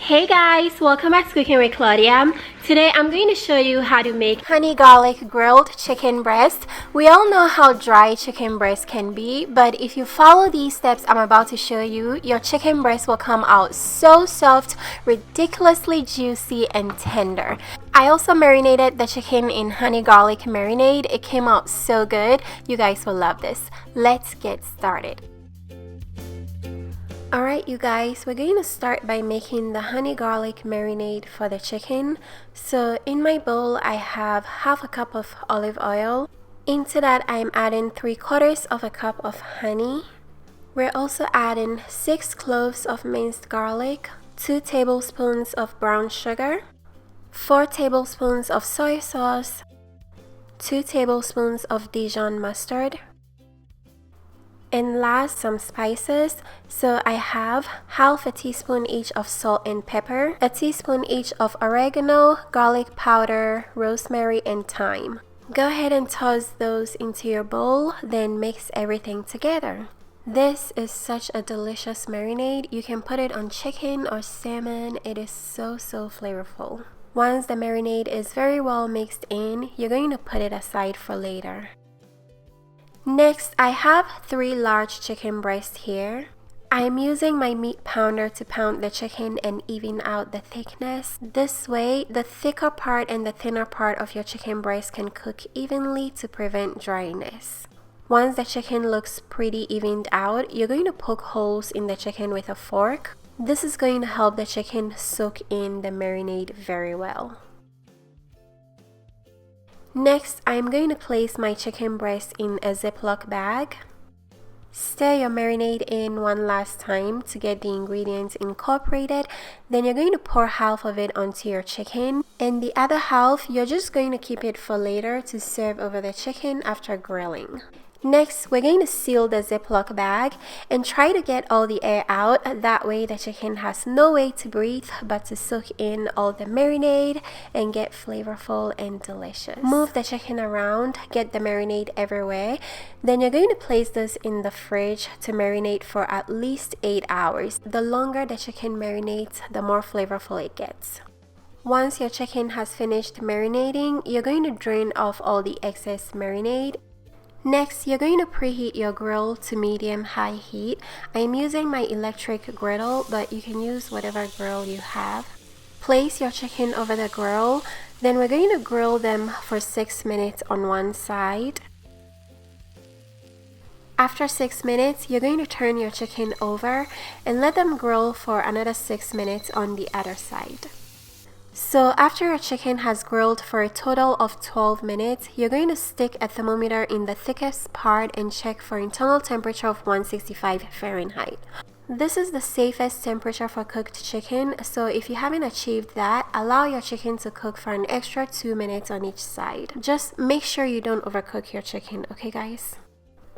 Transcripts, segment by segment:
Hey guys, welcome back to Cooking with Claudia. Today I'm going to show you how to make honey garlic grilled chicken breast. We all know how dry chicken breast can be, but if you follow these steps I'm about to show you, your chicken breast will come out so soft, ridiculously juicy and tender. I also marinated the chicken in honey garlic marinade. It came out so good. You guys will love this. Let's get started. Alright you guys, we're going to start by making the honey garlic marinade for the chicken. So in my bowl I have half a cup of olive oil. Into that I'm adding 3/4 of a cup of honey. We're also adding 6 cloves of minced garlic, 2 tablespoons of brown sugar, 4 tablespoons of soy sauce, 2 tablespoons of Dijon mustard, and last, some spices. So I have half a teaspoon each of salt and pepper, a teaspoon each of oregano, garlic powder, rosemary, and thyme. Go ahead and toss those into your bowl, then mix everything together. This is such a delicious marinade. You can put it on chicken or salmon. It is so flavorful. Once the marinade is very well mixed in, you're going to put it aside for later. Next, I have 3 large chicken breasts here. I'm using my meat pounder to pound the chicken and even out the thickness. This way, the thicker part and the thinner part of your chicken breast can cook evenly to prevent dryness. Once the chicken looks pretty evened out, you're going to poke holes in the chicken with a fork. This is going to help the chicken soak in the marinade very well. Next, I'm going to place my chicken breast in a Ziploc bag. Stir your marinade in one last time to get the ingredients incorporated. Then you're going to pour half of it onto your chicken, and the other half you're just going to keep it for later to serve over the chicken after grilling. Next, we're going to seal the Ziploc bag and try to get all the air out. That way the chicken has no way to breathe but to soak in all the marinade and get flavorful and delicious. Move the chicken around, get the marinade everywhere. Then you're going to place this in the fridge to marinate for at least 8 hours. The longer the chicken marinates, the more flavorful it gets. Once your chicken has finished marinating, you're going to drain off all the excess marinade. Next, you're going to preheat your grill to medium-high heat. I'm using my electric griddle, but you can use whatever grill you have. Place your chicken over the grill, then we're going to grill them for 6 minutes on one side. After 6 minutes, you're going to turn your chicken over and let them grill for another 6 minutes on the other side. So after your chicken has grilled for a total of 12 minutes, you're going to stick a thermometer in the thickest part and check for internal temperature of 165 Fahrenheit. This is the safest temperature for cooked chicken, so if you haven't achieved that, allow your chicken to cook for an extra 2 minutes on each side. Just make sure you don't overcook your chicken, okay guys?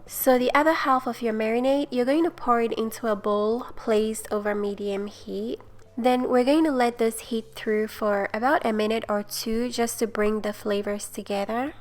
So the other half of your marinade, you're going to pour it into a bowl placed over medium heat. Then we're going to let this heat through for about a minute or two just to bring the flavors together.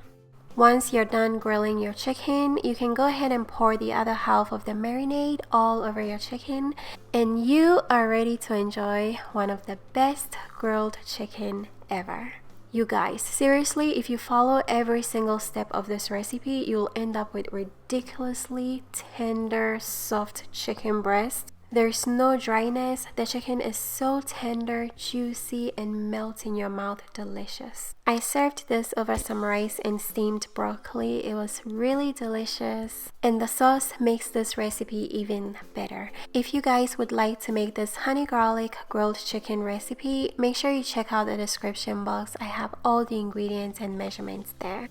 Once you're done grilling your chicken, you can go ahead and pour the other half of the marinade all over your chicken, and you are ready to enjoy one of the best grilled chicken ever. You guys, seriously, if you follow every single step of this recipe, you'll end up with ridiculously tender, soft chicken breast. There's no dryness. The chicken is so tender, juicy, and melt in your mouth delicious. I served this over some rice and steamed broccoli. It was really delicious, and the sauce makes this recipe even better. If you guys would like to make this honey garlic grilled chicken recipe, make sure you check out the description box. I have all the ingredients and measurements there.